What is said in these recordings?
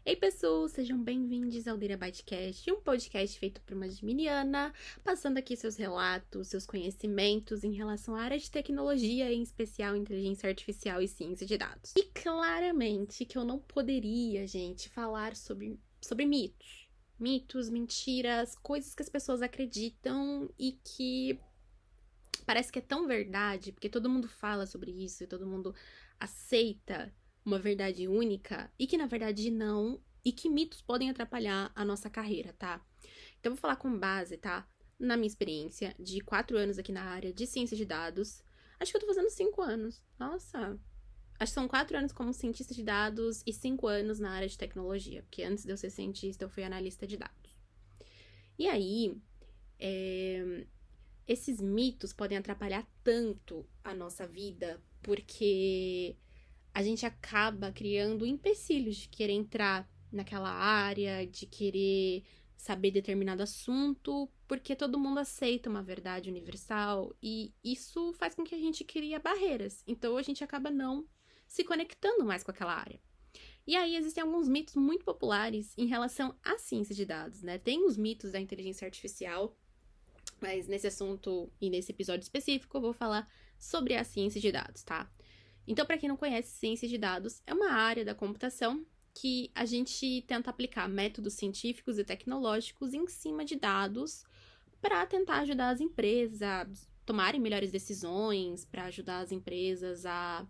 Ei, pessoas, sejam bem-vindos ao Data Bytecast, um podcast feito por uma geminiana, passando aqui seus relatos, seus conhecimentos em relação à área de tecnologia, em especial inteligência artificial e ciência de dados. E claramente que eu não poderia, gente, falar sobre mitos. Mitos, mentiras, coisas que as pessoas acreditam e que parece que é tão verdade, porque todo mundo fala sobre isso e todo mundo aceita uma verdade única e que na verdade não, e que mitos podem atrapalhar a nossa carreira, tá? Então eu vou falar com base, tá? Na minha experiência de 4 anos aqui na área de ciência de dados. Acho que eu tô fazendo 5 anos. Nossa! Acho que são 4 anos como cientista de dados e 5 anos na área de tecnologia, porque antes de eu ser cientista eu fui analista de dados. E aí, esses mitos podem atrapalhar tanto a nossa vida, porque a gente acaba criando empecilhos de querer entrar naquela área, de querer saber determinado assunto, porque todo mundo aceita uma verdade universal e isso faz com que a gente crie barreiras. Então a gente acaba não se conectando mais com aquela área. E aí existem alguns mitos muito populares em relação à ciência de dados, né? Tem os mitos da inteligência artificial, mas nesse assunto e nesse episódio específico eu vou falar sobre a ciência de dados, tá? Então, para quem não conhece, ciência de dados é uma área da computação que a gente tenta aplicar métodos científicos e tecnológicos em cima de dados para tentar ajudar as empresas a tomarem melhores decisões, para ajudar as empresas a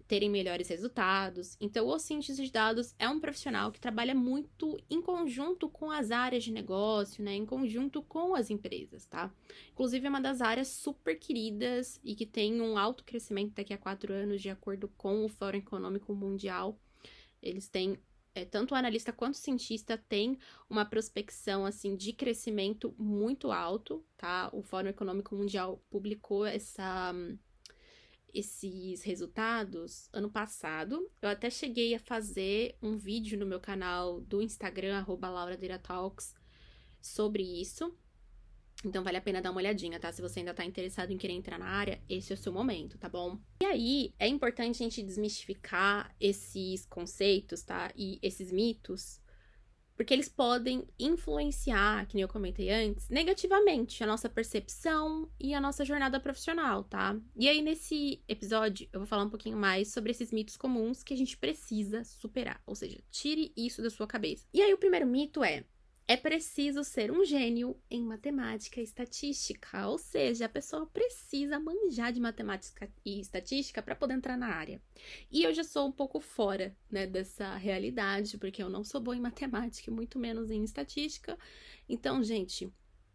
terem melhores resultados. Então, o cientista de dados é um profissional que trabalha muito em conjunto com as áreas de negócio, né? Em conjunto com as empresas, tá? Inclusive, é uma das áreas super queridas e que tem um alto crescimento daqui a 4 anos, de acordo com o Fórum Econômico Mundial. Eles têm, tanto o analista quanto o cientista tem uma prospecção, assim, de crescimento muito alto, tá? O Fórum Econômico Mundial publicou esses resultados ano passado. Eu até cheguei a fazer um vídeo no meu canal do Instagram, @LauraDataTalks, sobre isso. Então vale a pena dar uma olhadinha, tá? Se você ainda tá interessado em querer entrar na área, esse é o seu momento, tá bom? E aí, é importante a gente desmistificar esses conceitos, tá? E esses mitos, porque eles podem influenciar, que nem eu comentei antes, negativamente a nossa percepção e a nossa jornada profissional, tá? E aí, nesse episódio, eu vou falar um pouquinho mais sobre esses mitos comuns que a gente precisa superar. Ou seja, tire isso da sua cabeça. E aí, o primeiro mito é preciso ser um gênio em matemática e estatística. Ou seja, a pessoa precisa manjar de matemática e estatística para poder entrar na área. E eu já sou um pouco fora, né, dessa realidade, porque eu não sou boa em matemática e muito menos em estatística. Então, gente,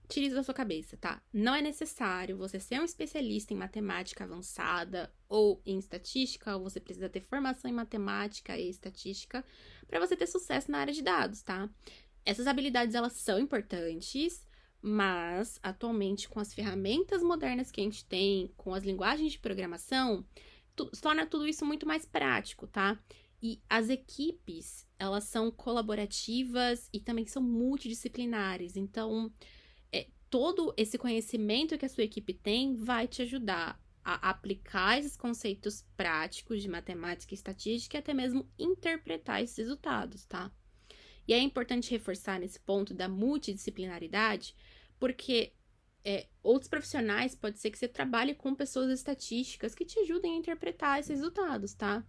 tire isso da sua cabeça, tá? Não é necessário você ser um especialista em matemática avançada ou em estatística, ou você precisa ter formação em matemática e estatística para você ter sucesso na área de dados, tá? Essas habilidades, elas são importantes, mas atualmente com as ferramentas modernas que a gente tem, com as linguagens de programação, torna tudo isso muito mais prático, tá? E as equipes, elas são colaborativas e também são multidisciplinares. Então, todo esse conhecimento que a sua equipe tem vai te ajudar a aplicar esses conceitos práticos de matemática e estatística e até mesmo interpretar esses resultados, tá? E é importante reforçar nesse ponto da multidisciplinaridade, porque outros profissionais, pode ser que você trabalhe com pessoas estatísticas que te ajudem a interpretar esses resultados, tá?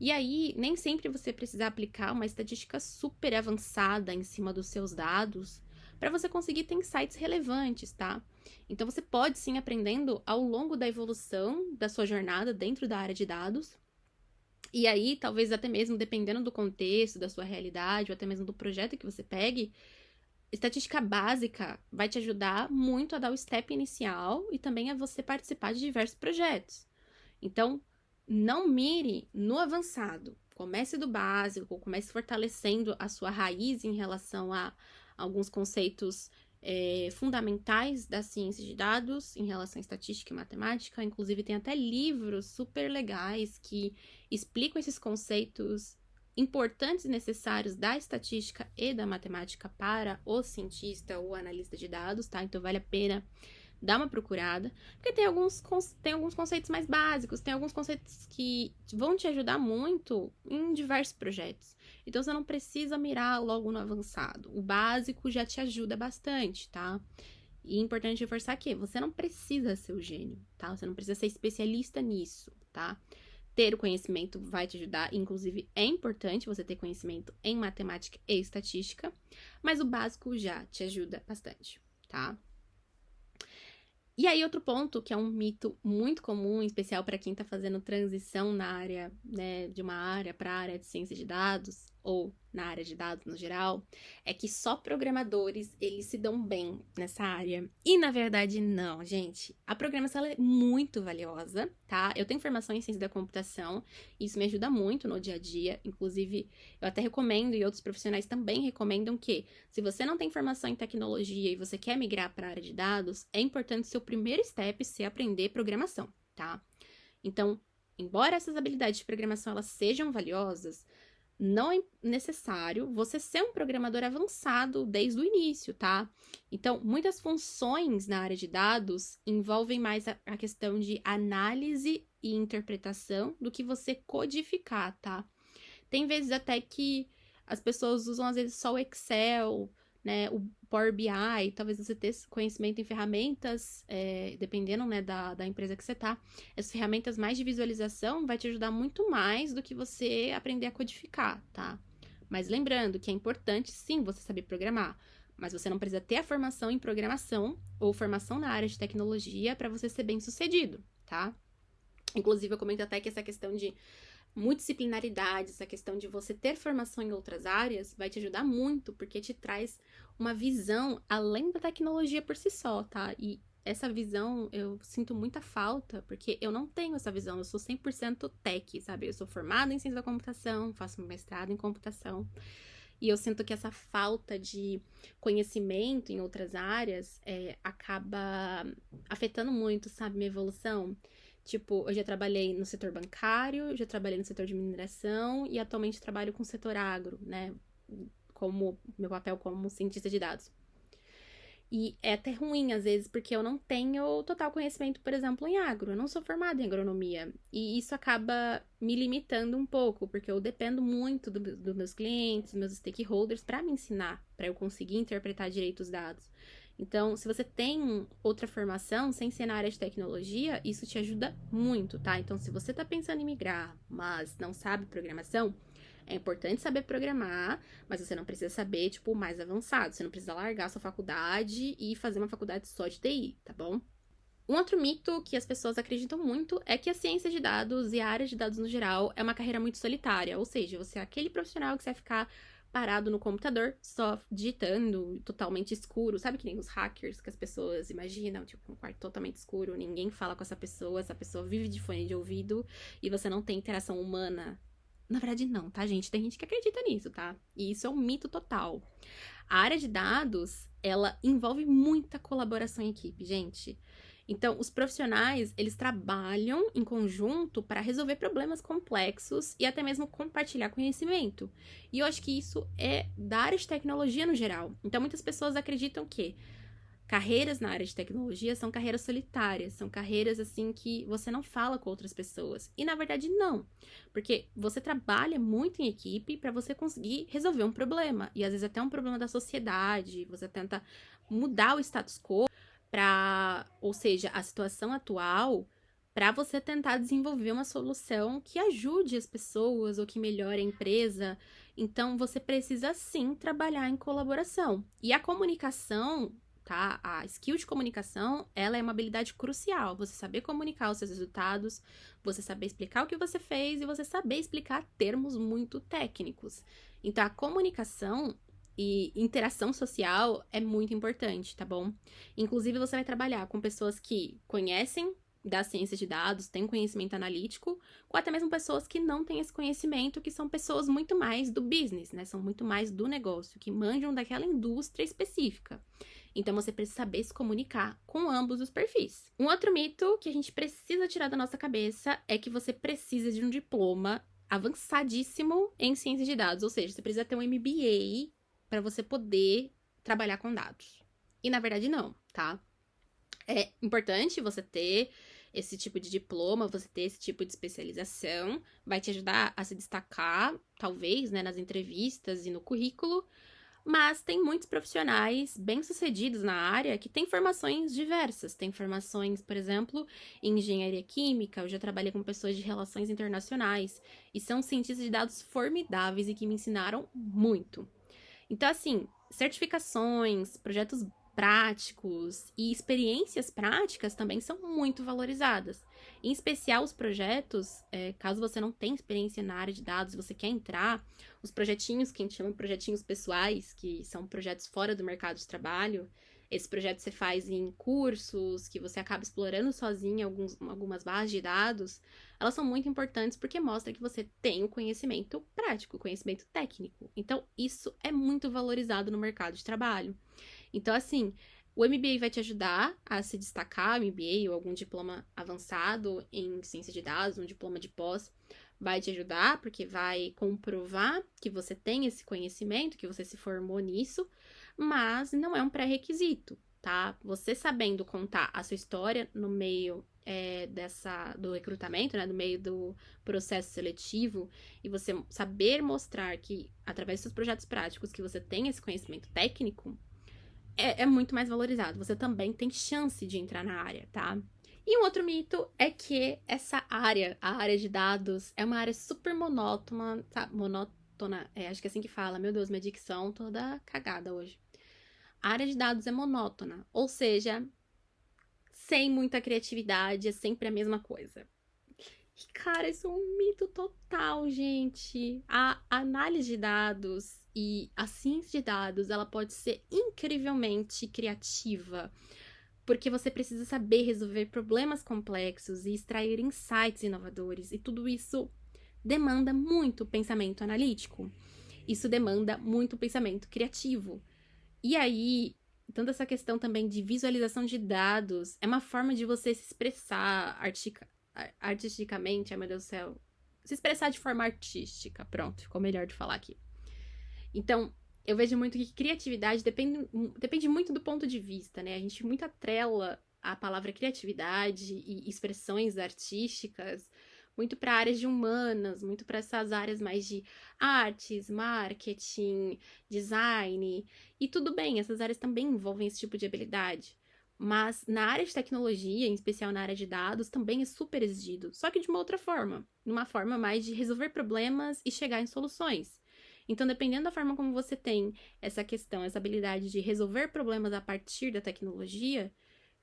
E aí, nem sempre você precisa aplicar uma estatística super avançada em cima dos seus dados para você conseguir ter insights relevantes, tá? Então, você pode sim aprendendo ao longo da evolução da sua jornada dentro da área de dados. E aí, talvez até mesmo dependendo do contexto, da sua realidade, ou até mesmo do projeto que você pegue, estatística básica vai te ajudar muito a dar o step inicial e também a você participar de diversos projetos. Então, não mire no avançado. Comece do básico, comece fortalecendo a sua raiz em relação a alguns conceitos fundamentais da ciência de dados em relação à estatística e matemática. Inclusive, tem até livros super legais que explicam esses conceitos importantes e necessários da estatística e da matemática para o cientista ou analista de dados, tá? Então, vale a pena dar uma procurada, porque tem alguns conceitos mais básicos, tem alguns conceitos que vão te ajudar muito em diversos projetos. Então, você não precisa mirar logo no avançado. O básico já te ajuda bastante, tá? E é importante reforçar que você não precisa ser o gênio, tá? Você não precisa ser especialista nisso, tá? Ter o conhecimento vai te ajudar, inclusive é importante você ter conhecimento em matemática e estatística, mas o básico já te ajuda bastante, tá? E aí, outro ponto, que é um mito muito comum, em especial para quem está fazendo transição na área, né, de uma área para a área de ciência de dados, ou na área de dados no geral, é que só programadores, eles se dão bem nessa área. E, na verdade, não, gente. A programação, ela é muito valiosa, tá? Eu tenho formação em ciência da computação, e isso me ajuda muito no dia a dia. Inclusive, eu até recomendo, e outros profissionais também recomendam que, se você não tem formação em tecnologia e você quer migrar para a área de dados, é importante seu primeiro step ser aprender programação, tá? Então, embora essas habilidades de programação elas sejam valiosas, não é necessário você ser um programador avançado desde o início, tá? Então, muitas funções na área de dados envolvem mais a questão de análise e interpretação do que você codificar, tá? Tem vezes até que as pessoas usam, às vezes, só o Excel, né? O Power BI, talvez você tenha conhecimento em ferramentas, dependendo, né, da empresa que você tá. Essas ferramentas mais de visualização vai te ajudar muito mais do que você aprender a codificar, tá? Mas lembrando que é importante, sim, você saber programar. Mas você não precisa ter a formação em programação ou formação na área de tecnologia para você ser bem-sucedido, tá? Inclusive, eu comento até que essa questão de multidisciplinaridade, essa questão de você ter formação em outras áreas, vai te ajudar muito, porque te traz uma visão além da tecnologia por si só, tá? E essa visão eu sinto muita falta, porque eu não tenho essa visão, eu sou 100% tech, sabe? Eu sou formada em ciência da computação, faço mestrado em computação, e eu sinto que essa falta de conhecimento em outras áreas acaba afetando muito, sabe, minha evolução. Tipo, eu já trabalhei no setor bancário, já trabalhei no setor de mineração e atualmente trabalho com o setor agro, né? Como meu papel como cientista de dados. E é até ruim, às vezes, porque eu não tenho total conhecimento, por exemplo, em agro. Eu não sou formada em agronomia. E isso acaba me limitando um pouco, porque eu dependo muito dos meus clientes, meus stakeholders, para me ensinar, para eu conseguir interpretar direito os dados. Então, se você tem outra formação, sem ser na área de tecnologia, isso te ajuda muito, tá? Então, se você tá pensando em migrar, mas não sabe programação, é importante saber programar, mas você não precisa saber, tipo, o mais avançado. Você não precisa largar a sua faculdade e fazer uma faculdade só de TI, tá bom? Um outro mito que as pessoas acreditam muito é que a ciência de dados e a área de dados no geral é uma carreira muito solitária, ou seja, você é aquele profissional que você vai ficar parado no computador, só digitando, totalmente escuro. Sabe que nem os hackers que as pessoas imaginam, tipo, um quarto totalmente escuro, ninguém fala com essa pessoa vive de fone de ouvido e você não tem interação humana. Na verdade, não, tá, gente? Tem gente que acredita nisso, tá? E isso é um mito total. A área de dados, ela envolve muita colaboração em equipe, gente. Então, os profissionais, eles trabalham em conjunto para resolver problemas complexos e até mesmo compartilhar conhecimento. E eu acho que isso é da área de tecnologia no geral. Então, muitas pessoas acreditam que carreiras na área de tecnologia são carreiras solitárias, são carreiras assim que você não fala com outras pessoas. E na verdade não, porque você trabalha muito em equipe para você conseguir resolver um problema, e às vezes até um problema da sociedade, você tenta mudar o status quo para, ou seja, a situação atual, para você tentar desenvolver uma solução que ajude as pessoas ou que melhore a empresa. Então você precisa sim trabalhar em colaboração. E a comunicação, tá? A skill de comunicação, ela é uma habilidade crucial. Você saber comunicar os seus resultados, você saber explicar o que você fez e você saber explicar termos muito técnicos. Então, a comunicação e interação social é muito importante, tá bom? Inclusive, você vai trabalhar com pessoas que conhecem da ciência de dados, têm conhecimento analítico, ou até mesmo pessoas que não têm esse conhecimento, que são pessoas muito mais do business, né? São muito mais do negócio, que manjam daquela indústria específica. Então, você precisa saber se comunicar com ambos os perfis. Um outro mito que a gente precisa tirar da nossa cabeça é que você precisa de um diploma avançadíssimo em ciência de dados, ou seja, você precisa ter um MBA para você poder trabalhar com dados. E na verdade não, tá? É importante você ter esse tipo de diploma, você ter esse tipo de especialização, vai te ajudar a se destacar, talvez, né, nas entrevistas e no currículo. Mas tem muitos profissionais bem-sucedidos na área que têm formações diversas. Tem formações, por exemplo, em engenharia química. Eu já trabalhei com pessoas de relações internacionais e são cientistas de dados formidáveis e que me ensinaram muito. Então, assim, certificações, projetos práticos e experiências práticas também são muito valorizadas. Em especial os projetos, caso você não tenha experiência na área de dados, você quer entrar, os projetinhos que a gente chama de projetinhos pessoais, que são projetos fora do mercado de trabalho, esse projeto você faz em cursos, que você acaba explorando sozinho algumas bases de dados, elas são muito importantes porque mostra que você tem o conhecimento prático, o conhecimento técnico. Então, isso é muito valorizado no mercado de trabalho. Então, assim, o MBA vai te ajudar a se destacar, MBA ou algum diploma avançado em ciência de dados, um diploma de pós, vai te ajudar porque vai comprovar que você tem esse conhecimento, que você se formou nisso, mas não é um pré-requisito, tá? Você sabendo contar a sua história no meio do recrutamento, né, no meio do processo seletivo, e você saber mostrar que, através dos seus projetos práticos, que você tem esse conhecimento técnico, é muito mais valorizado. Você também tem chance de entrar na área, tá? E um outro mito é que essa área, a área de dados, é uma área super monótona, tá? Monótona, acho que é assim que fala. Meu Deus, minha dicção toda cagada hoje. A área de dados é monótona, ou seja, sem muita criatividade, é sempre a mesma coisa. E, cara, isso é um mito total, gente. A análise de dados e a ciência de dados, ela pode ser incrivelmente criativa, porque você precisa saber resolver problemas complexos e extrair insights inovadores, e tudo isso demanda muito pensamento analítico. Isso demanda muito pensamento criativo. E aí, tanto essa questão também de visualização de dados é uma forma de você se expressar artisticamente, ai meu Deus do céu. Se expressar de forma artística. Pronto, ficou melhor de falar aqui. Então, eu vejo muito que criatividade depende muito do ponto de vista, né? A gente muito atrela a palavra criatividade e expressões artísticas muito para áreas de humanas, muito para essas áreas mais de artes, marketing, design. E tudo bem, essas áreas também envolvem esse tipo de habilidade. Mas na área de tecnologia, em especial na área de dados, também é super exigido, só que de uma outra forma, numa forma mais de resolver problemas e chegar em soluções. Então, dependendo da forma como você tem essa questão, essa habilidade de resolver problemas a partir da tecnologia,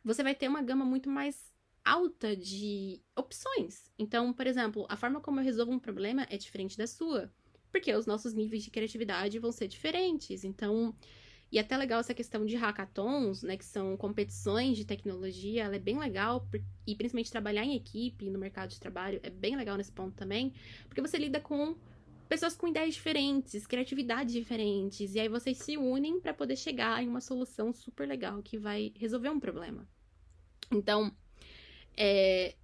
você vai ter uma gama muito mais alta de opções. Então, por exemplo, a forma como eu resolvo um problema é diferente da sua, porque os nossos níveis de criatividade vão ser diferentes. Então, e até legal essa questão de hackathons, né, que são competições de tecnologia, ela é bem legal, e principalmente trabalhar em equipe no mercado de trabalho é bem legal nesse ponto também, porque você lida com pessoas com ideias diferentes, criatividades diferentes, e aí vocês se unem para poder chegar em uma solução super legal que vai resolver um problema. Então,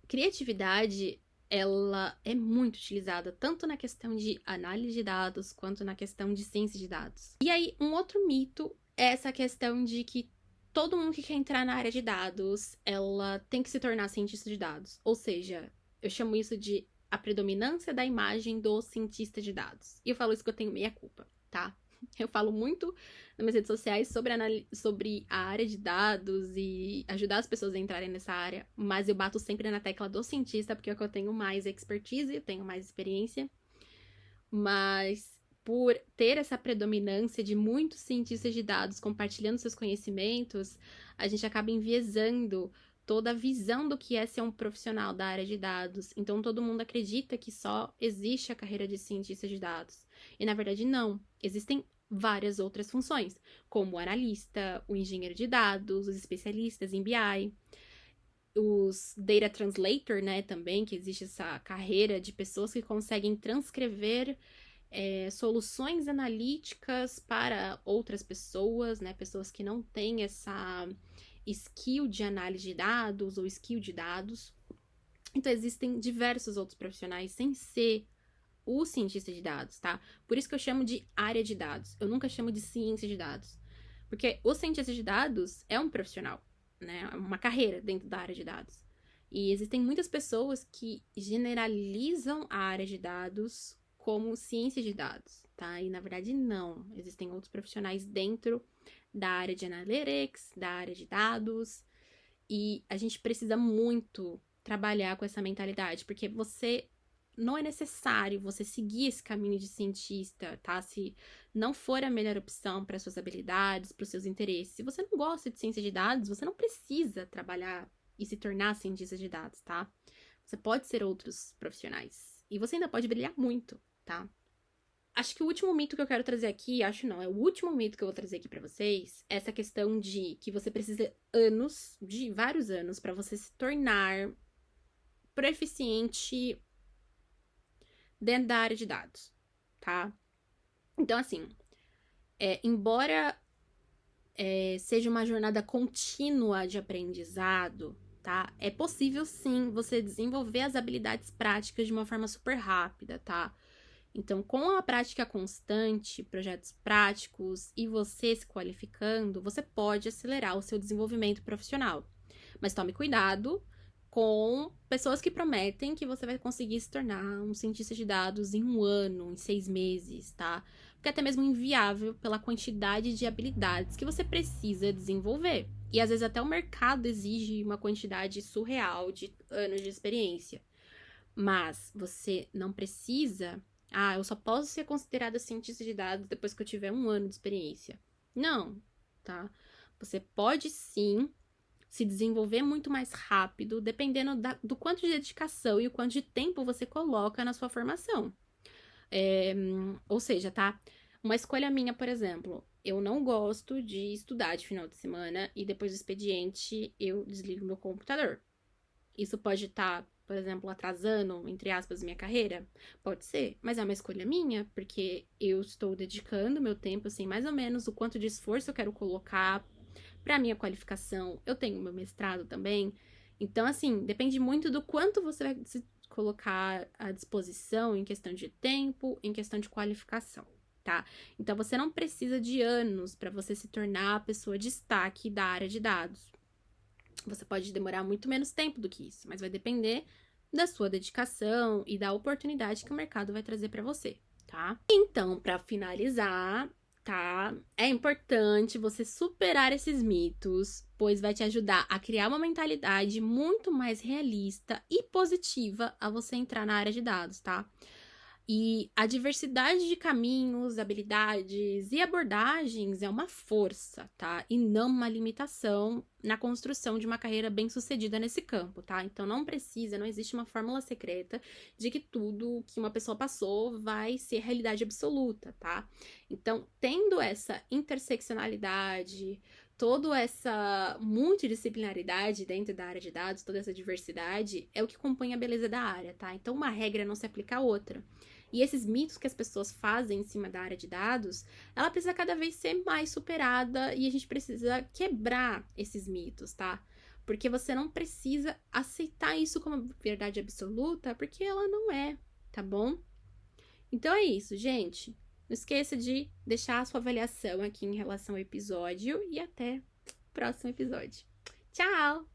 criatividade, ela é muito utilizada tanto na questão de análise de dados quanto na questão de ciência de dados. E aí, um outro mito é essa questão de que todo mundo que quer entrar na área de dados, ela tem que se tornar cientista de dados. Ou seja, eu chamo isso de a predominância da imagem do cientista de dados. E eu falo isso que eu tenho meia culpa, tá? Eu falo muito nas minhas redes sociais sobre a área de dados e ajudar as pessoas a entrarem nessa área, mas eu bato sempre na tecla do cientista, porque é o que eu tenho mais expertise, eu tenho mais experiência. Mas por ter essa predominância de muitos cientistas de dados compartilhando seus conhecimentos, a gente acaba enviesando toda a visão do que é ser um profissional da área de dados. Então, todo mundo acredita que só existe a carreira de cientista de dados. E, na verdade, não. Existem várias outras funções, como o analista, o engenheiro de dados, os especialistas em BI, os data translator, né, também, que existe essa carreira de pessoas que conseguem transcrever soluções analíticas para outras pessoas, né, pessoas que não têm essa skill de análise de dados ou skill de dados. Então, existem diversos outros profissionais sem ser o cientista de dados, tá? Por isso que eu chamo de área de dados. Eu nunca chamo de ciência de dados. Porque o cientista de dados é um profissional, né? É uma carreira dentro da área de dados. E existem muitas pessoas que generalizam a área de dados como ciência de dados, tá? E na verdade não. Existem outros profissionais dentro da área de analytics, da área de dados, e a gente precisa muito trabalhar com essa mentalidade, porque não é necessário você seguir esse caminho de cientista, tá? Se não for a melhor opção para suas habilidades, para os seus interesses. Se você não gosta de ciência de dados, você não precisa trabalhar e se tornar cientista de dados, tá? Você pode ser outros profissionais. E você ainda pode brilhar muito, tá? Acho que o último mito que eu quero trazer aqui, acho não, é o último mito que eu vou trazer aqui pra vocês, é essa questão de que você precisa de vários anos pra você se tornar proficiente dentro da área de dados, tá? Então, assim, embora seja uma jornada contínua de aprendizado, tá? É possível, sim, você desenvolver as habilidades práticas de uma forma super rápida, tá? Então, com a prática constante, projetos práticos e você se qualificando, você pode acelerar o seu desenvolvimento profissional. Mas tome cuidado com pessoas que prometem que você vai conseguir se tornar um cientista de dados em 1 ano, em 6 meses, tá? Porque é até mesmo inviável pela quantidade de habilidades que você precisa desenvolver. E às vezes até o mercado exige uma quantidade surreal de anos de experiência. Mas você não precisa. Eu só posso ser considerada cientista de dados depois que eu tiver 1 ano de experiência. Não, tá? Você pode sim se desenvolver muito mais rápido, dependendo do quanto de dedicação e o quanto de tempo você coloca na sua formação. Ou seja, tá? Uma escolha minha, por exemplo, eu não gosto de estudar de final de semana e depois do expediente eu desligo meu computador. Isso pode estar, por exemplo, atrasando, entre aspas, minha carreira? Pode ser, mas é uma escolha minha, porque eu estou dedicando meu tempo, assim, mais ou menos o quanto de esforço eu quero colocar para minha qualificação. Eu tenho meu mestrado também. Então, assim, depende muito do quanto você vai se colocar à disposição em questão de tempo, em questão de qualificação, tá? Então, você não precisa de anos para você se tornar a pessoa de destaque da área de dados. Você pode demorar muito menos tempo do que isso, mas vai depender da sua dedicação e da oportunidade que o mercado vai trazer para você, tá? Então, para finalizar, tá? É importante você superar esses mitos, pois vai te ajudar a criar uma mentalidade muito mais realista e positiva a você entrar na área de dados, tá? E a diversidade de caminhos, habilidades e abordagens é uma força, tá? E não uma limitação na construção de uma carreira bem-sucedida nesse campo, tá? Então não existe uma fórmula secreta de que tudo que uma pessoa passou vai ser realidade absoluta, tá? Então, tendo essa interseccionalidade, toda essa multidisciplinaridade dentro da área de dados, toda essa diversidade, é o que compõe a beleza da área, tá? Então, uma regra não se aplica a outra. E esses mitos que as pessoas fazem em cima da área de dados, ela precisa cada vez ser mais superada e a gente precisa quebrar esses mitos, tá? Porque você não precisa aceitar isso como verdade absoluta, porque ela não é, tá bom? Então é isso, gente. Não esqueça de deixar a sua avaliação aqui em relação ao episódio e até o próximo episódio. Tchau!